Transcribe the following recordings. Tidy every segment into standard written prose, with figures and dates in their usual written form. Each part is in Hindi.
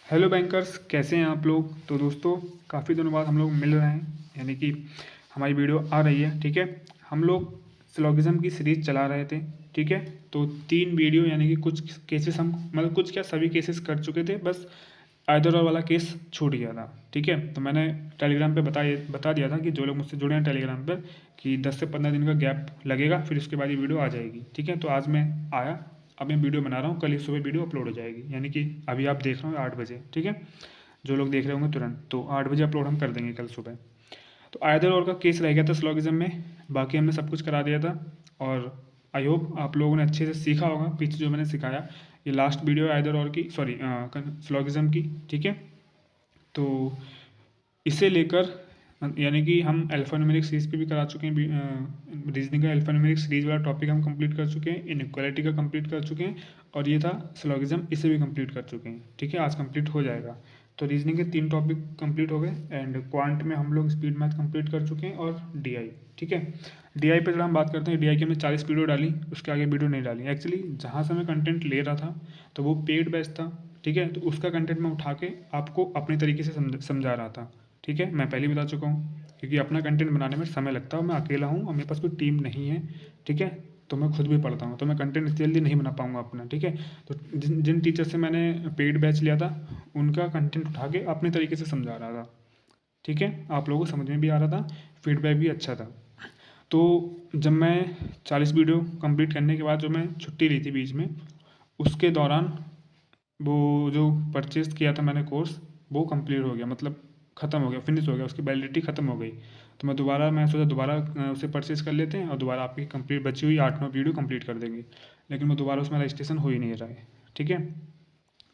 हेलो बैंकर्स, कैसे हैं आप लोग। तो दोस्तों, काफ़ी दिनों बाद हम लोग मिल रहे हैं, यानी कि हमारी वीडियो आ रही है। ठीक है, हम लोग सिलोगिज्म की सीरीज चला रहे थे। ठीक है, तो 3 वीडियो यानी कि कुछ केसेस हम मतलब कुछ क्या सभी केसेस कर चुके थे, बस आइदर और वाला केस छूट गया था। ठीक है, तो मैंने टेलीग्राम पे बता दिया था कि जो लोग मुझसे जुड़े हैं टेलीग्राम पर कि 10 से 15 दिन का गैप लगेगा, फिर उसके बाद ये वीडियो आ जाएगी। ठीक है, तो आज मैं आया, अब मैं वीडियो बना रहा हूँ, कल ही सुबह वीडियो अपलोड हो जाएगी, यानी कि अभी आप देख रहे हो 8 बजे। ठीक है, जो लोग देख रहे होंगे तुरंत, तो 8 बजे अपलोड हम कर देंगे कल सुबह। तो आयदर और का केस रह गया था स्लोगिज्म में, बाकी हमने सब कुछ करा दिया था। और आई होप आप लोगों ने अच्छे से सीखा होगा पीछे जो मैंने सिखाया। ये लास्ट वीडियो है आयदर और की, सॉरी स्लोगिज्म की। ठीक है, तो इसे लेकर यानी कि हम अल्फान्यूमेरिक सीरीज पे भी करा चुके हैं। रीजनिंग का अल्फान्यूमेरिक सीरीज वाला टॉपिक हम कंप्लीट कर चुके हैं, इनइक्वालिटी का कंप्लीट कर चुके हैं, और ये था सिलोगिज्म, इसे भी कंप्लीट कर चुके हैं। ठीक है, आज कंप्लीट हो जाएगा। तो रीजनिंग के 3 टॉपिक कंप्लीट हो गए, एंड क्वांट में हम लोग स्पीड मैथ कंप्लीट कर चुके हैं, और डीआई। ठीक है, डीआई पे जरा हम बात करते हैं। डीआई की हमने 40 वीडियो डाली, उसके आगे वीडियो नहीं डाली। एक्चुअली जहाँ से मैं कंटेंट ले रहा था तो वो पेड बैच था। ठीक है, तो उसका कंटेंट मैं उठा के आपको अपने तरीके से समझा रहा था। ठीक है, मैं पहले ही बता चुका हूँ, क्योंकि अपना कंटेंट बनाने में समय लगता है, मैं अकेला हूँ और मेरे पास कोई टीम नहीं है। ठीक है, तो मैं खुद भी पढ़ता हूँ, तो मैं कंटेंट इतनी जल्दी नहीं बना पाऊँगा अपना। ठीक है, तो जिन जिन टीचर से मैंने पेड बैच लिया था उनका कंटेंट उठा के अपने तरीके से समझा रहा था। ठीक है, आप लोगों को समझ में भी आ रहा था, फीडबैक भी अच्छा था। तो जब मैं 40 वीडियो कंप्लीट करने के बाद जो मैं छुट्टी ली थी बीच में, उसके दौरान वो जो परचेज किया था मैंने कोर्स, वो कंप्लीट हो गया, मतलब ख़त्म हो गया, फिनिश हो गया, उसकी वैलिडिटी ख़त्म हो गई। तो मैं सोचा दोबारा उसे परचेज कर लेते हैं और दोबारा आपकी कंप्लीट बची हुई 8-9 वीडियो कंप्लीट कर देंगे। लेकिन वो दोबारा उसमें रजिस्ट्रेशन हो ही नहीं रहा है। ठीक है,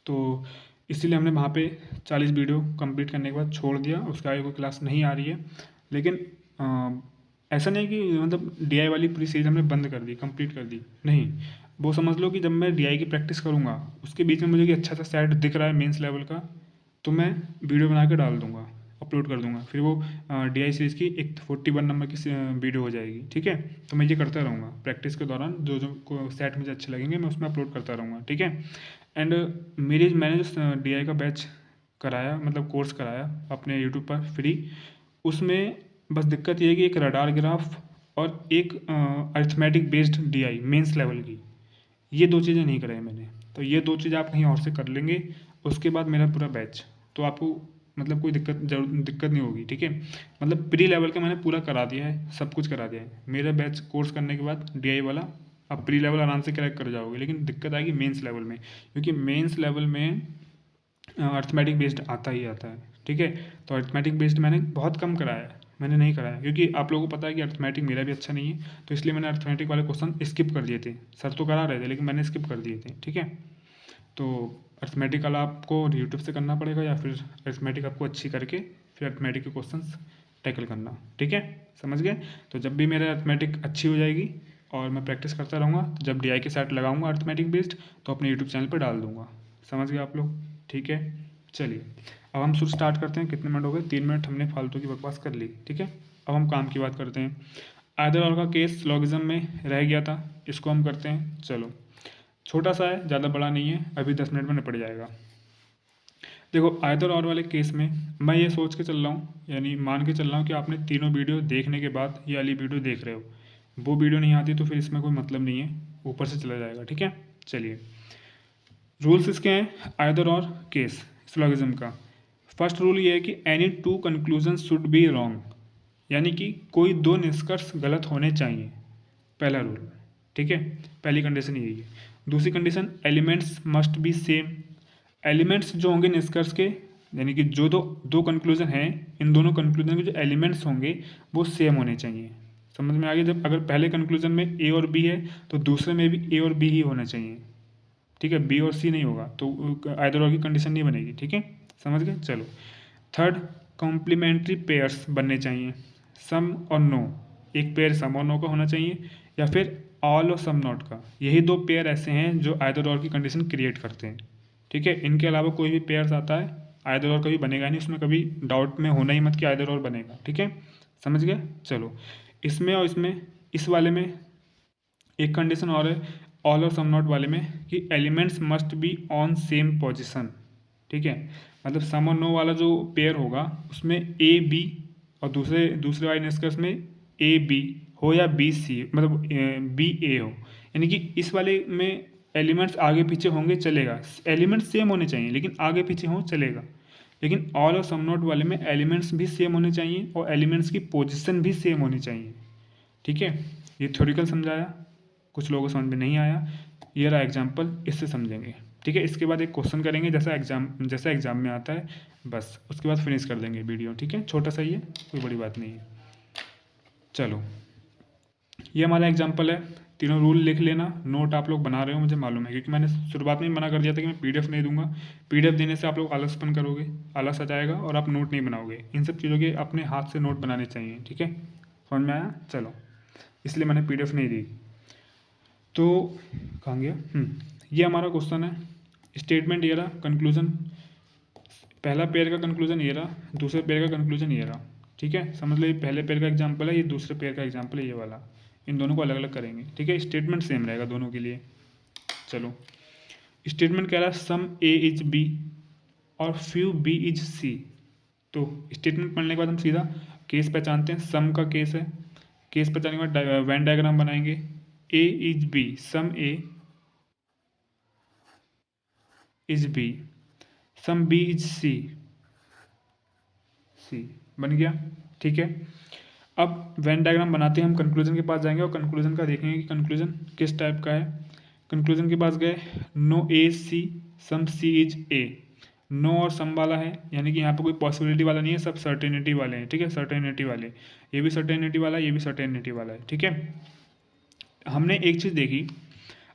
तो इसीलिए हमने वहाँ पे 40 वीडियो कंप्लीट करने के बाद छोड़ दिया, उसके आगे कोई क्लास नहीं आ रही है। लेकिन ऐसा नहीं कि मतलब डीआई वाली पूरी सीरीज हमने बंद कर दी, कंप्लीट कर दी, नहीं। वो समझ लो कि जब मैं डीआई की प्रैक्टिस करूँगा, उसके बीच में मुझे कि अच्छा सा सेट दिख रहा है मेंस लेवल का, तो मैं वीडियो बना के डाल दूँगा, अपलोड कर दूँगा। फिर वो डीआई सीरीज़ की एक 41 नंबर की वीडियो हो जाएगी। ठीक है, तो मैं ये करता रहूँगा प्रैक्टिस के दौरान, जो जो को सेट मुझे अच्छे लगेंगे मैं उसमें अपलोड करता रहूँगा। ठीक है, एंड मैंने जो डीआई का बैच कराया, मतलब कोर्स कराया अपने यूट्यूब पर फ्री, उसमें बस दिक्कत ये है कि एक रडार ग्राफ और एक arithmetic based DI mains level की, ये 2 चीज़ें नहीं कराई मैंने। तो ये 2 चीज़ें आप कहीं और से कर लेंगे, उसके बाद मेरा पूरा बैच, तो आपको मतलब कोई दिक्कत नहीं होगी। ठीक है, मतलब प्री लेवल का मैंने पूरा करा दिया है, सब कुछ करा दिया है। मेरा बैच कोर्स करने के बाद डीआई वाला आप प्री लेवल आराम से क्रैक कर जाओगे, लेकिन दिक्कत आएगी मेंस लेवल में, क्योंकि मेंस लेवल में अर्थमेटिक बेस्ड आता ही आता है। ठीक है, तो अर्थमेटिक बेस्ड मैंने बहुत कम कराया है, मैंने नहीं कराया, क्योंकि आप लोगों को पता है कि अर्थमेटिक मेरा भी अच्छा नहीं है, तो इसलिए मैंने अर्थमेटिक वाले क्वेश्चन स्किप कर दिए थे। सर तो करा रहे थे लेकिन मैंने स्किप कर दिए थे। ठीक है, तो अर्थमेटिक वाला आपको यूट्यूब से करना पड़ेगा, या फिर अर्थमेटिक आपको अच्छी करके फिर अर्थमेटिक के क्वेश्चन टैकल करना। ठीक है, समझ गए। तो जब भी मेरा अर्थमेटिक अच्छी हो जाएगी और मैं प्रैक्टिस करता रहूँगा, तो जब डीआई के सेट लगाऊंगा अर्थमेटिक बेस्ड, तो अपने यूट्यूब चैनल पर डाल दूंगा। समझ गए आप लोग। ठीक है, चलिए अब हम शुरू स्टार्ट करते हैं। कितने मिनट हो गए? 3 मिनट हमने फालतू की बकवास कर ली। ठीक है, अब हम काम की बात करते हैं। आयदर और का केस लॉगिज्म में रह गया था, इसको हम करते हैं। चलो, छोटा सा है, ज़्यादा बड़ा नहीं है, अभी 10 मिनट में निपट जाएगा। देखो, आयदर और वाले केस में मैं ये सोच के चल रहा हूँ, यानी मान के चल रहा हूँ कि आपने तीनों वीडियो देखने के बाद ये वाली वीडियो देख रहे हो। वो वीडियो नहीं आती तो फिर इसमें कोई मतलब नहीं है, ऊपर से चला जाएगा। ठीक है, चलिए रूल्स इसके हैं आयदर और केस सिलोगिज्म का। फर्स्ट रूल ये है कि any two conclusion should be wrong, यानी कि कोई 2 निष्कर्ष गलत होने चाहिए, पहला रूल। ठीक है, पहली कंडीशन यही है। दूसरी condition, elements must be same, elements जो होंगे निष्कर्ष के, यानी कि जो दो दो कंक्लूजन हैं, इन दोनों कंक्लूजन के जो एलिमेंट्स होंगे वो सेम होने चाहिए। समझ में आ गया? जब अगर पहले कंक्लूजन में ए और बी है तो दूसरे में भी ए और बी ही होना चाहिए। ठीक है, बी और सी नहीं होगा तो आइदर और की कंडीशन नहीं बनेगी। ठीक है, समझ गए। चलो, थर्ड, कॉम्प्लीमेंट्री पेयर्स बनने चाहिए, सम और नो, एक पेयर सम और नो का होना चाहिए, या फिर ऑल और सम नॉट का। यही 2 पेयर ऐसे हैं जो आइदर और की कंडीशन क्रिएट करते हैं। ठीक है, इनके अलावा कोई भी पेयर्स आता है आइदर और कभी बनेगा नहीं, उसमें कभी डाउट में होना ही मत कि आइदर और बनेगा। ठीक है, समझ गए। चलो, इसमें और इसमें, इस वाले में एक कंडीशन और है ऑल और सम नॉट वाले में, कि elements must be on same position. ठीक है, मतलब सम और नो वाला जो पेयर होगा उसमें ए बी और दूसरे दूसरे वाले निष्कर्ष में ए बी हो या बी सी, मतलब बी ए हो, यानी कि इस वाले में एलिमेंट्स आगे पीछे होंगे चलेगा, एलिमेंट्स सेम होने चाहिए लेकिन आगे पीछे हों चलेगा। लेकिन ऑल और सम नोट वाले में एलिमेंट्स भी सेम होने चाहिए और एलिमेंट्स की पोजीशन भी सेम होनी चाहिए। ठीक है, ये थ्योरिकल समझाया, कुछ लोगों को समझ में नहीं आया, ये रहा एग्जाम्पल, इससे समझेंगे। ठीक है, इसके बाद एक क्वेश्चन करेंगे जैसा एग्जाम में आता है, बस उसके बाद फिनिश कर देंगे वीडियो। ठीक है, छोटा सा ही है, कोई बड़ी बात नहीं है। चलो, ये हमारा एग्जाम्पल है, तीनों रूल लिख लेना। नोट आप लोग बना रहे हो मुझे मालूम है, क्योंकि मैंने शुरुआत में ही मना कर दिया था कि मैं पीडीएफ नहीं दूंगा। पीडीएफ देने से आप लोग आलसपन करोगे, आलस आ जाएगा और आप नोट नहीं बनाओगे। इन सब चीज़ों के अपने हाथ से नोट बनाने चाहिए। ठीक है, समझ में आया? चलो, इसलिए मैंने पीडीएफ नहीं दी। तो कहाँ गया? ये हमारा क्वेश्चन है, स्टेटमेंट ये रहा, कंक्लूजन, पहला पेयर का कंक्लूजन ये रहा, दूसरे पेयर का कंक्लूजन ये रहा। ठीक है, समझ लो, ये पहले पेयर का एग्जाम्पल है, ये दूसरे पेयर का एग्जाम्पल है, ये वाला। इन दोनों को अलग अलग करेंगे। ठीक है, स्टेटमेंट सेम रहेगा दोनों के लिए। चलो, स्टेटमेंट कह रहा है सम ए इज बी और फ्यू बी इज सी। तो स्टेटमेंट पढ़ने के बाद हम सीधा केस पहचानते हैं। सम का केस है, केस पहचानने के बाद वेन डायग्राम बनाएंगे। A is B, some A is B, some B is C, C बन गया। ठीक है, अब वेन डायग्राम बनाते हैं, हम कंक्लूजन के पास जाएंगे और कंक्लूजन का देखेंगे कि कंक्लूजन किस टाइप का है। कंक्लूजन के पास गए, no A C, some C is A. No और सम वाला है, यानी कि यहाँ पे कोई पॉसिबिलिटी वाला नहीं है, सब सर्टेनिटी वाले हैं। ठीक है, सर्टेनिटी वाले, ये भी सर्टेनिटी वाला है, ये भी सर्टेनिटी वाला है। ठीक है, हमने एक चीज़ देखी,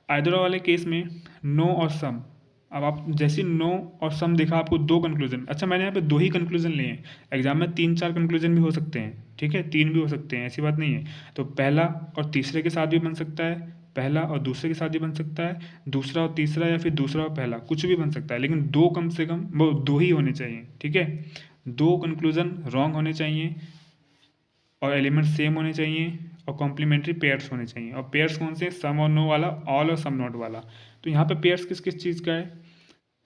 आइदर वाले केस में नो और सम। अब आप जैसे नो और सम देखा, आपको दो कंक्लूजन, अच्छा मैंने यहाँ पे दो ही कंक्लूजन लिए हैं, एग्जाम में 3-4 कंक्लूजन भी हो सकते हैं। ठीक है, 3 भी हो सकते हैं, ऐसी बात नहीं है। तो पहला और तीसरे के साथ भी बन सकता है, पहला और दूसरे के साथ भी बन सकता है, दूसरा और तीसरा, या फिर दूसरा और पहला, कुछ भी बन सकता है, लेकिन दो कम से कम वो दो ही होने चाहिए। ठीक है, दो कंक्लूजन रॉन्ग होने चाहिए और एलिमेंट सेम होने चाहिए और कॉम्प्लीमेंट्री पेयर्स होने चाहिए। और पेयर्स कौन से? सम और नो वाला, ऑल और सम नॉट वाला। तो यहाँ पे पेयर्स किस किस चीज़ का है?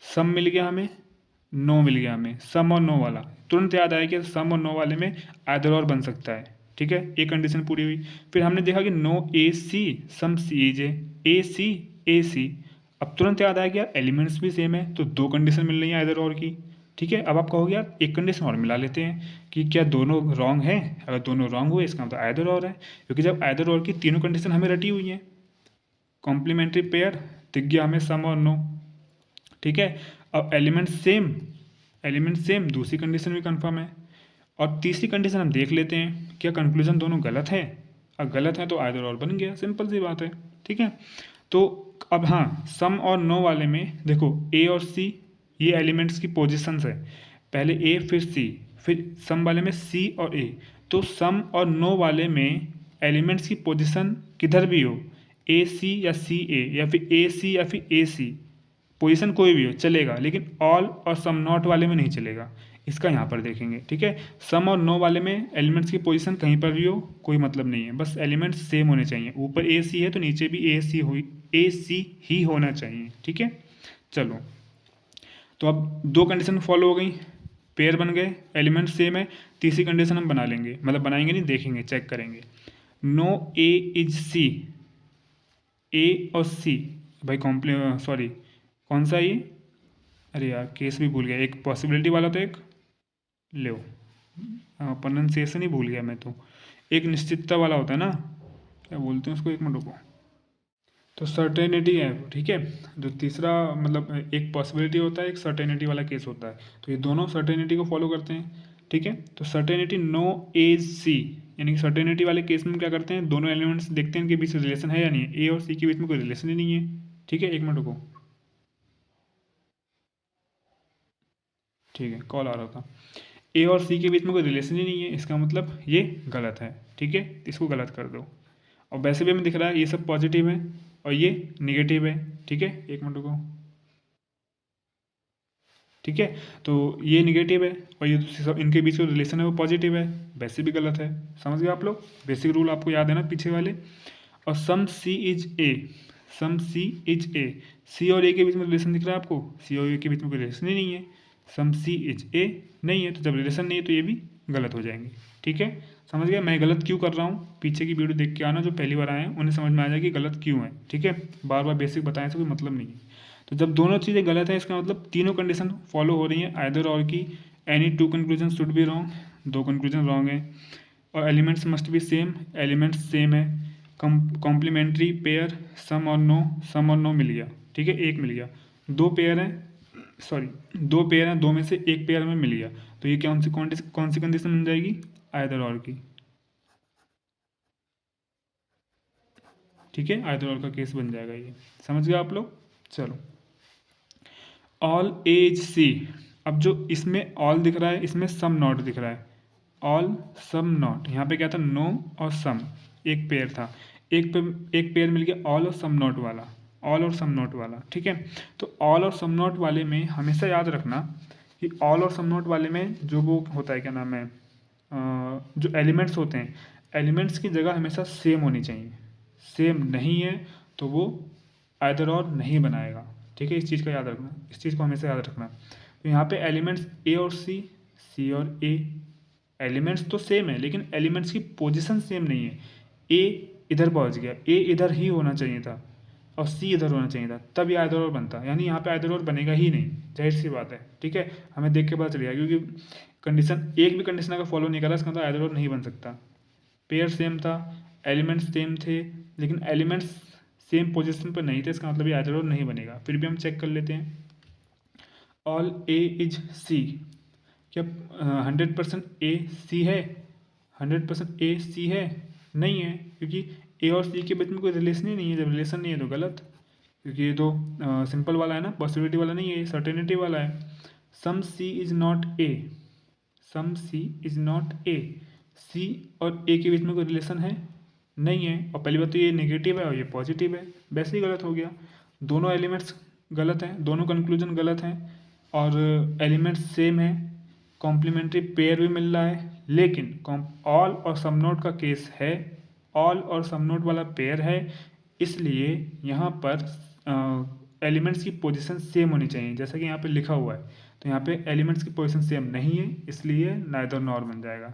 सम मिल गया हमें, नो मिल गया हमें, सम और नो वाला। तुरंत याद आया कि सम और नो वाले में आइदर और बन सकता है। ठीक है, एक कंडीशन पूरी हुई। फिर हमने देखा कि no A C, some C is ए सी, ए सी। अब तुरंत याद आया कि यार एलिमेंट्स भी सेम है, तो दो कंडीशन मिल रही है आइदर और की। ठीक है, अब आप कहोगे यार एक कंडीशन और मिला लेते हैं कि क्या दोनों रॉन्ग है? अगर दोनों रॉन्ग हुए इसका मतलब आइदर और है, क्योंकि जब आइदर और की तीनों कंडीशन हमें रटी हुई हैं, कॉम्प्लीमेंट्री पेयर दिख गया हमें, सम और नो। ठीक है, अब एलिमेंट सेम, दूसरी कंडीशन भी कंफर्म है। और तीसरी कंडीशन हम देख लेते हैं, क्या कंक्लूजन दोनों गलत है? अगर गलत है तो आइदर और बन गया, सिंपल सी बात है। ठीक है, तो अब हाँ, सम और नो वाले में देखो ए और सी ये एलिमेंट्स की पोजीशंस है, पहले ए फिर सी, फिर सम वाले में सी और ए। तो सम और नो वाले में एलिमेंट्स की पोजीशन किधर भी हो, ए सी या सी ए, या फिर ए सी या फिर ए सी, पोजीशन कोई भी हो चलेगा, लेकिन ऑल और सम नॉट वाले में नहीं चलेगा। इसका यहाँ पर देखेंगे। ठीक है, सम और नो वाले में एलिमेंट्स की पोजीशन कहीं पर भी हो कोई मतलब नहीं है, बस एलिमेंट्स सेम होने चाहिए। ऊपर ए सी है तो नीचे भी ए सी ही होना चाहिए। ठीक है, चलो, तो अब दो कंडीशन फॉलो हो गई, पेयर बन गए, एलिमेंट सेम है। तीसरी कंडीशन हम बना लेंगे, मतलब बनाएंगे नहीं, देखेंगे, चेक करेंगे। नो ए इज सी, ए और सी, भाई सॉरी कौन सा ये, अरे यार केस भी भूल गया, एक पॉसिबिलिटी वाला तो एक लो, प्रोनाउंसिएशन ही भूल गया मैं तो। एक निश्चितता वाला होता है ना, क्या बोलते हैं उसको, एक मिनट रुको। तो सर्टेनिटी है, ठीक है। जो तीसरा मतलब एक पॉसिबिलिटी होता है, एक सर्टेनिटी वाला केस होता है, तो ये दोनों सर्टेनिटी को फॉलो करते हैं। ठीक है, तो सर्टेनिटी नो एज सी, यानी कि सर्टेनिटी वाले केस में क्या करते हैं, दोनों एलिमेंट्स देखते हैं इनके बीच रिलेशन है या नहीं है, ए और सी के बीच में कोई रिलेशन ही नहीं है। ठीक है, एक मिनट रुको, ठीक है कॉल आ रहा था। ए और सी के बीच में कोई रिलेशन ही नहीं है, इसका मतलब ये गलत है। ठीक है, इसको गलत कर दो। और वैसे भी हमें दिख रहा है ये सब पॉजिटिव है और ये निगेटिव है। ठीक है, एक मिनट रुको, ठीक है, तो ये निगेटिव है और ये सब इनके बीच जो रिलेशन है वो पॉजिटिव है, वैसे भी गलत है। समझ गए आप लोग, बेसिक रूल आपको याद है ना पीछे वाले। और सम C is A, some C is A, C और ए के बीच में रिलेशन दिख रहा है आपको, सी और ए के बीच में कोई रिलेशन ही नहीं है, सम सी इज ए नहीं है, तो जब रिलेशन नहीं है तो ये भी गलत हो जाएंगे। ठीक है, समझ गया मैं गलत क्यों कर रहा हूँ, पीछे की वीडियो देख के आना, जो पहली बार आए हैं उन्हें समझ में आ जाएगी गलत क्यों है। ठीक है, बार बार बेसिक बताने से कोई मतलब नहीं है। तो जब दोनों चीज़ें गलत है इसका मतलब तीनों कंडीशन फॉलो हो रही हैं आइदर और की, any two conclusion should be wrong, दो कंक्लूजन रॉन्ग है, और elements must be same, elements same है, कॉम्प्लीमेंट्री पेयर सम और नो, सम और नो मिल गया। ठीक है, एक मिल गया, दो पेयर है, सॉरी दो पेयर हैं, दो में से एक पेयर में मिल गया, तो ये कौन सी कंडीशन बन जाएगी, आइदर और की। ठीक है, आइदर और का केस बन जाएगा ये, समझ गए आप लोग। चलो, ऑल एज सी, अब जो इसमें ऑल दिख रहा है इसमें सम नॉट दिख रहा है, ऑल सम नॉट, यहाँ पे क्या था नो और सम, एक पेयर था, एक पेयर मिल गया ऑल और सम नॉट वाला, ऑल और सम नॉट वाला। ठीक है, तो ऑल और सम नॉट वाले में हमेशा याद रखना कि ऑल और सम नॉट वाले में जो वो होता है, क्या नाम है, जो एलिमेंट्स होते हैं, एलिमेंट्स की जगह हमेशा सेम होनी चाहिए, सेम नहीं है तो वो आइदर और नहीं बनाएगा। ठीक है, इस चीज़ का याद रखना, इस चीज़ को हमेशा याद रखना। तो यहाँ पे एलिमेंट्स ए और सी और ए, एलिमेंट्स तो सेम है लेकिन एलिमेंट्स की पोजीशन सेम नहीं है, ए इधर पहुँच गया, ए इधर ही होना चाहिए था और सी इधर होना चाहिए था, तब ये आइदर और बनता, यानी यहाँ पे आइदर और बनेगा ही नहीं, जाहिर सी बात है। ठीक है, हमें देख के पता चलेगा, क्योंकि कंडीशन एक भी कंडीशन अगर फॉलो नहीं करा इसका मतलब आइदर और नहीं बन सकता। पेयर सेम था, एलिमेंट्स सेम थे, लेकिन एलिमेंट्स सेम पोजीशन पर नहीं थे, इसका मतलब ये आइदर और नहीं बनेगा। फिर भी हम चेक कर लेते हैं, ऑल ए इज सी, क्या 100% ए सी है, 100% ए सी है, नहीं है, क्योंकि ए और सी के बीच में कोई रिलेशन ही नहीं है, जब रिलेशन नहीं है तो गलत, क्योंकि ये तो सिंपल वाला है ना, पॉसिबिलिटी वाला नहीं है, ये सर्टेनिटी वाला है। Some C is not A, some C is not A, C और ए के बीच में कोई रिलेशन है, नहीं है, और पहली बात तो ये नेगेटिव है और ये पॉजिटिव है, वैसे ही गलत हो गया, दोनों एलिमेंट्स गलत हैं, दोनों कंक्लूजन गलत हैं, और एलिमेंट्स सेम है, कॉम्प्लीमेंट्री पेयर भी मिल रहा है, लेकिन ऑल और सम नोड का केस है, ऑल और सम नोड वाला पेयर है, इसलिए यहाँ पर एलिमेंट्स की पोजीशन सेम होनी चाहिए, जैसा कि यहाँ पे लिखा हुआ है, तो यहाँ पे एलिमेंट्स की पोजीशन सेम नहीं है, इसलिए नाइदर नॉर बन जाएगा,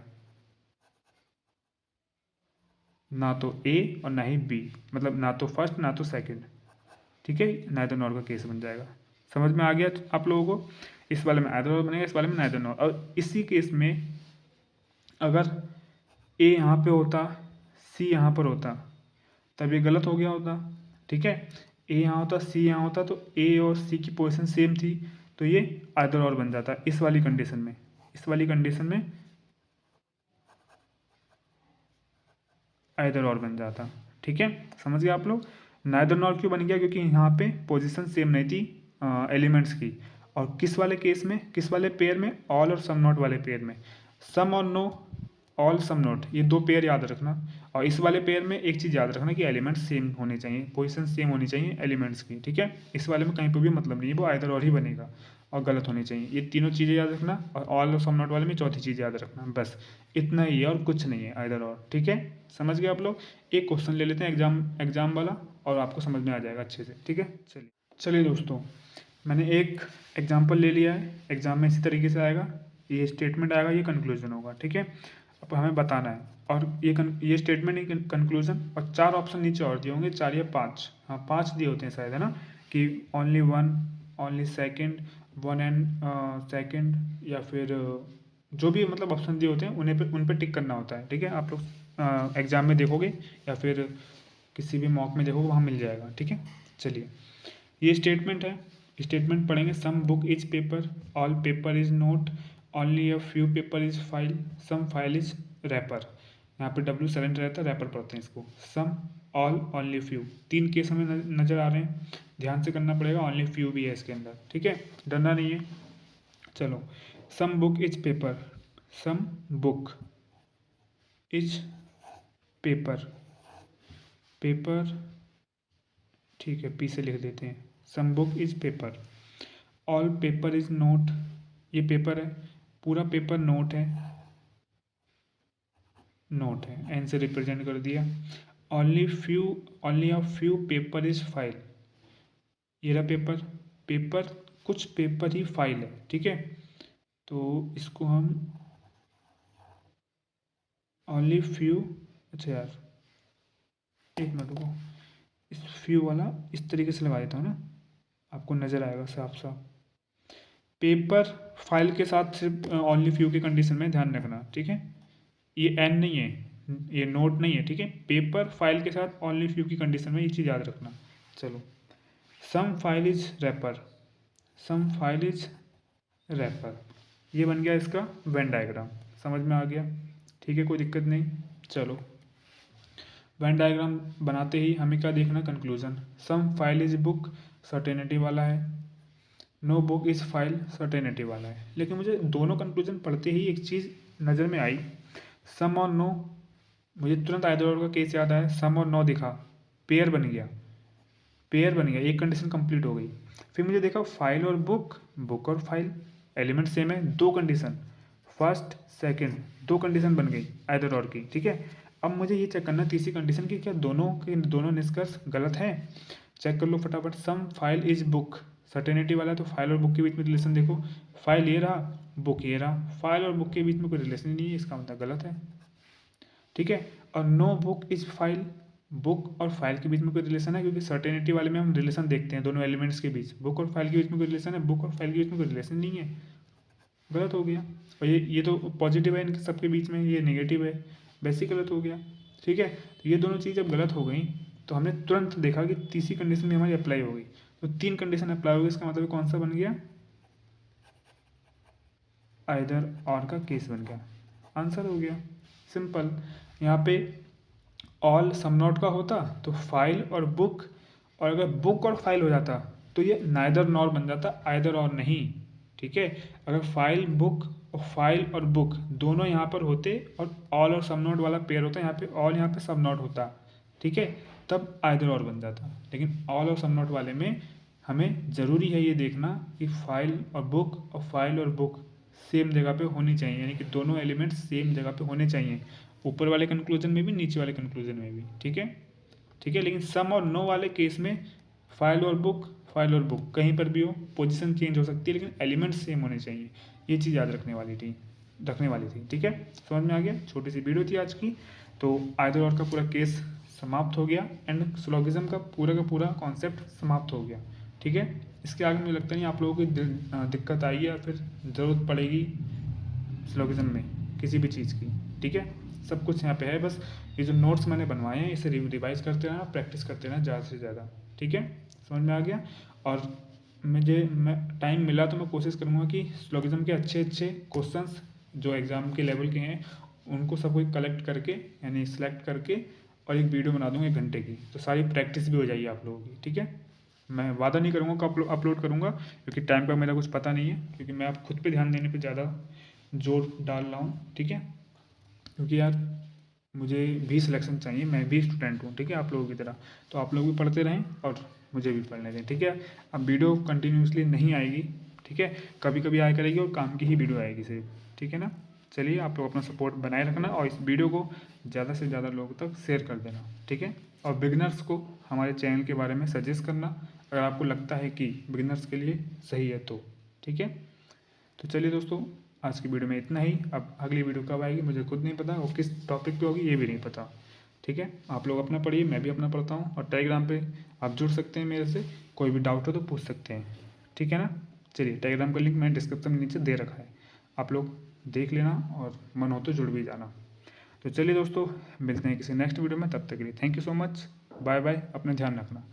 ना तो ए और ना ही बी, मतलब ना तो फर्स्ट ना तो सेकंड। ठीक है, नाइदर नॉर का केस बन जाएगा। समझ में आ गया आप लोगों को, इस वाले में आइदर नॉर बनेगा, इस वाले में नाइदर नॉर। और इसी केस में अगर ए यहाँ पे होता, सी यहाँ पर होता, तब ये गलत हो गया होता। ठीक है, ए यहाँ होता, सी यहाँ होता, तो ए और सी की पोजीशन सेम थी, तो ये आइदर और बन जाता इस वाली कंडीशन में, इस वाली कंडीशन में आइदर और बन जाता। ठीक है, समझ गए आप लोग। नाइदर नॉर क्यों बन गया, क्योंकि यहाँ पे पोजीशन सेम नहीं थी एलिमेंट्स की, और किस वाले केस में, किस वाले पेयर में, ऑल और सम नॉट वाले पेयर में, सम और नो, ऑल सम नॉट, ये दो पेयर याद रखना। और इस वाले पेयर में एक चीज़ याद रखना कि एलिमेंट्स सेम होने चाहिए, पोजीशन सेम होनी चाहिए एलिमेंट्स की। ठीक है, इस वाले में कहीं पर भी मतलब नहीं है, वो आइदर और ही बनेगा और गलत होनी चाहिए, ये तीनों चीज़ें याद रखना। और ऑल और सम नॉट वाले में चौथी चीज़ याद रखना, बस इतना ही है और कुछ नहीं है, आइदर और। ठीक है, समझ गए आप लोग। एक क्वेश्चन ले लेते हैं एग्जाम वाला, और आपको समझ में आ जाएगा अच्छे से। ठीक है, चलिए दोस्तों, मैंने एक एग्जाम्पल ले लिया है, एग्जाम में इसी तरीके से आएगा, ये स्टेटमेंट आएगा, ये कंक्लूजन होगा। ठीक है, अब हमें बताना है, और ये स्टेटमेंट ही कंक्लूजन, और चार ऑप्शन नीचे और दिए होंगे, चार या पाँच, हाँ पाँच दिए होते हैं शायद, है ना, कि only one, only second, one and second, या फिर जो भी मतलब ऑप्शन दिए होते हैं उन पे टिक करना होता है। ठीक है, आप लोग एग्जाम में देखोगे या फिर किसी भी मॉक में देखोगे, वहाँ मिल जाएगा। ठीक है, चलिए, ये स्टेटमेंट है, स्टेटमेंट पढ़ेंगे। Some book is paper, all paper is not, only a few paper is file, some file is wrapper. यहाँ पे डब्ल्यू साइलेंट रहता है, रैपर पढ़ते हैं इसको। सम, ऑल, ओनली फ्यू, तीन केस हमें नज़र आ रहे हैं, ध्यान से करना पड़ेगा, ओनली फ्यू भी है इसके अंदर। ठीक है, डरना नहीं है। चलो, some book is paper, some book is paper, paper, ठीक है, पी से लिख देते हैं, some book is paper, all paper is not, ये पेपर है, पूरा पेपर नोट है, नोट है, एन से रिप्रेजेंट कर दिया। only a few paper is file। ये रहा पेपर कुछ पेपर ही फाइल है, ठीक है। तो इसको हम only few, अच्छा यार एक मिनट रुको, इस फ्यू वाला इस तरीके से लगा देता हूँ ना, आपको नज़र आएगा साफ साफ। पेपर फाइल के साथ सिर्फ ओनली फ्यू की कंडीशन में ध्यान रखना, ठीक है। ये एन नहीं है, ये नोट नहीं है, ठीक है। पेपर फाइल के साथ ओनली फ्यू की कंडीशन में ये चीज़ याद रखना। चलो, some file is wrapper, some file is wrapper, ये बन गया इसका वेन डायग्राम। समझ में आ गया, ठीक है, कोई दिक्कत नहीं। चलो, वेन डायग्राम बनाते ही हमें क्या देखना, conclusion. Some file is book, certainty वाला है। No book is file, certainty वाला है। लेकिन मुझे दोनों कंक्लूजन पढ़ते ही एक चीज़ नज़र में आई, सम और नो। मुझे तुरंत आइदर और का केस याद आया, सम और नो दिखा, पेयर बन गया, पेयर बन गया, एक कंडीशन कंप्लीट हो गई। फिर मुझे देखा फाइल और बुक, बुक और फाइल एलिमेंट सेम है, दो कंडीशन, फर्स्ट सेकंड, दो कंडीशन बन गई आइदर और की, ठीक है। अब मुझे ये चेक करना तीसरी कंडीशन की, क्या दोनों के दोनों निष्कर्ष गलत है। चेक कर लो फटाफट। सम फाइल इज बुक, सर्टेनिटी वाला है, तो फाइल और बुक के बीच में रिलेशन देखो, फाइल ये रहा, बुक ये रहा, फाइल और बुक के बीच में कोई रिलेशन नहीं है, इसका मतलब गलत है, ठीक है। और no book is file, book और फाइल के बीच में कोई रिलेशन है, क्योंकि सर्टेनिटी वाले में हम रिलेशन देखते हैं दोनों एलिमेंट्स के बीच, बुक और फाइल के बीच में कोई रिलेशन है, बुक और फाइल के बीच में कोई रिलेशन नहीं है, गलत हो गया। और ये तो पॉजिटिव है इनके सबके बीच में, ये नेगेटिव है, वैसे ही गलत हो गया, ठीक है। तो ये दोनों चीज़ जब गलत हो गई तो हमने तुरंत देखा कि तीसरी कंडीशन भी हमारी अप्लाई हो गई। तो तीन कंडीशन अप्लाई हो गई, इसका मतलब कौन सा बन गया, आइदर और का केस बन गया, आंसर हो गया, सिंपल। यहाँ पे ऑल सम नॉट का होता तो फाइल और बुक, और अगर बुक और फाइल हो जाता तो ये नाइदर नॉर बन जाता, आइदर और नहीं, ठीक है। अगर फाइल बुक और फाइल और बुक दोनों यहाँ पर होते और ऑल और सम नॉट वाला पेयर होता, यहाँ पे ऑल यहाँ पे सम नॉट होता, ठीक है, तब आइदर और बन जाता। लेकिन ऑल और सम नॉट वाले में हमें ज़रूरी है ये देखना कि फाइल और बुक और फाइल और बुक सेम जगह पे होनी चाहिए, यानी कि दोनों एलिमेंट सेम जगह पे होने चाहिए, ऊपर वाले कंक्लूजन में भी नीचे वाले कंक्लूजन में भी, ठीक है, ठीक है। लेकिन सम और नो वाले केस में फाइल और बुक कहीं पर भी हो, पोजीशन चेंज हो सकती है, लेकिन एलिमेंट सेम होने चाहिए, ये चीज़ याद रखने वाली थी, ठीक है। समझ में आ गया, छोटी सी वीडियो थी आज की। तो आइदर और का पूरा केस समाप्त हो गया एंड सिलोगिज्म का पूरा कॉन्सेप्ट समाप्त हो गया, ठीक है। इसके आगे मुझे लगता नहीं आप लोगों की दिक्कत आएगी या फिर ज़रूरत पड़ेगी सिलोगिज्म में किसी भी चीज़ की, ठीक है। सब कुछ यहाँ पे है, बस ये जो नोट्स मैंने बनवाए हैं इसे रिवाइज करते रहना, प्रैक्टिस करते रहना ज़्यादा से ज़्यादा, ठीक है। समझ में आ गया। और मैं टाइम मिला तो मैं कोशिश करूँगा कि सिलोगिज्म के अच्छे क्वेश्चंस जो एग्ज़ाम के लेवल के हैं उनको सबको कलेक्ट करके, यानी सिलेक्ट करके, और एक वीडियो बना दूँगा 1 घंटे की, तो सारी प्रैक्टिस भी हो जाएगी आप लोगों की, ठीक है। मैं वादा नहीं करूँगा कि अपलोड करूँगा, क्योंकि टाइम का मेरा कुछ पता नहीं है, क्योंकि मैं आप खुद पे ध्यान देने पे ज़्यादा जोर डाल रहा हूँ, ठीक है। क्योंकि यार मुझे भी सिलेक्शन चाहिए, मैं भी स्टूडेंट हूँ, ठीक है, आप लोगों की तरह। तो आप लोग भी पढ़ते रहें और मुझे भी पढ़ने दें, ठीक है। अब वीडियो कंटिन्यूसली नहीं आएगी, ठीक है, कभी कभी आया करेगी और काम की ही वीडियो आएगी सिर्फ, ठीक है ना। चलिए, आप लोग अपना सपोर्ट बनाए रखना और इस वीडियो को ज़्यादा से ज़्यादा लोगों तक शेयर कर देना, ठीक है। और बिगनर्स को हमारे चैनल के बारे में सजेस्ट करना, अगर आपको लगता है कि बिगनर्स के लिए सही है तो, ठीक है। तो चलिए दोस्तों, आज की वीडियो में इतना ही। अब अगली वीडियो कब आएगी मुझे खुद नहीं पता, और किस टॉपिक पे होगी ये भी नहीं पता, ठीक है। आप लोग अपना पढ़िए, मैं भी अपना पढ़ता हूँ, और टेलीग्राम पे आप जुड़ सकते हैं मेरे से, कोई भी डाउट हो तो पूछ सकते हैं, ठीक है ना। चलिए, टेलीग्राम का लिंक मैंने डिस्क्रिप्शन में नीचे दे रखा है, आप लोग देख लेना और मन हो तो जुड़ भी जाना। तो चलिए दोस्तों, मिलते हैं किसी नेक्स्ट वीडियो में, तब तक के लिए thank you so much, bye bye, अपना ध्यान रखना।